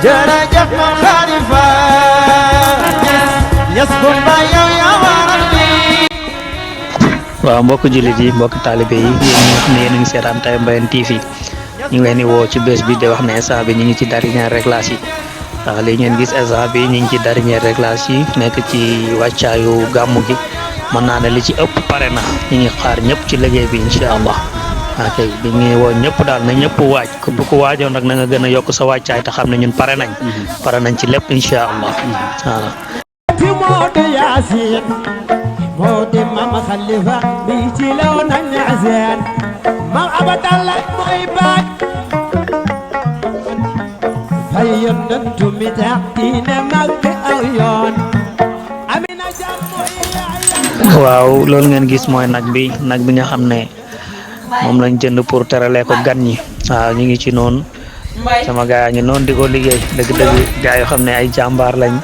jërëjëf Maam Khalifa Ñas Kumba yow yaa waral lii. waaw mbokk jullit yi mbokk taalibe yi yéen ñi nga xam ne yéen a ngi seetaan Taïba Mbéne TV ñu ngi leen di woo ci bés bi de wax ne instant bi ñu ngi ci dernier réglage yi waaw li ngeen gis instant bi ñu ngi ci dernier réglage yi nekk ci wàccaayu gàmmu gi mën naa ne li ci ëpp pare na ñu ngi xaar ñëpp ci liggéey bi incha allah ok bi ngi woo ñëpp daal na ñëpp waaj bu ko waajoon nag na nga gën a yokk sa wàccaay te xam ne ñun pare nañ ci lépp incha allah waaw. Modi Mama Khalifa bi ci law nañ ñaaseen Mam Abdallah mooy baat fay yonentu mi tax diine mag aw yoon Amina Jam mooy yaay. waaw loolu ngeen gis mooy nag bi nga xam ne moom lañ jënd pour terale ko gan ñi waaw ñu ngi ci noonu sama gaa yaa ngi noonu di ko liggéey dëgg-dëgg gaa yoo xam ne ay jàmbaar lañ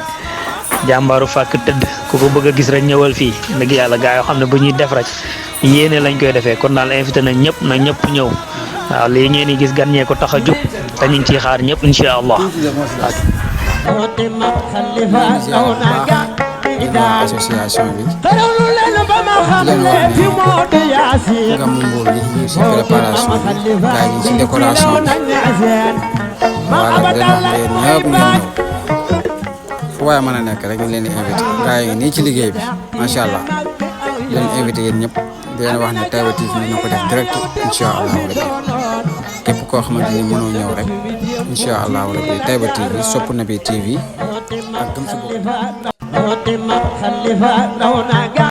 jàmbaaru fàkk tëdd ku ko bëgg a gis rek ñëwal fii dëgg yàlla gaa yoo xam ne bu ñuy def rek yéene lañ koy defee kon daal invité nañ ñëpp na ñëpp ñëw waaw lii ngeen di gis gan ñee ko tax a jóg te ñu ngi ciy xaar ñëpp incha allah. association bi leen wax ne Gamou Mbour gi ñu si préparation bi gaa yi ci décoration bi voilà leen wax ne ñëpp ngeen ñëw fu waaye mën a nekk rek ñu leen di invité gaa yi nii ci liggéey bi macha allah leen invité yéen ñëpp di leen wax ne Taïba TV ñu ko def direct incha allahu rabbi képp koo xamante ni mënoo ñëw rek incha allahu rabbi Taïba TV Sopp Nabi TV ak Gëm Sa Bopp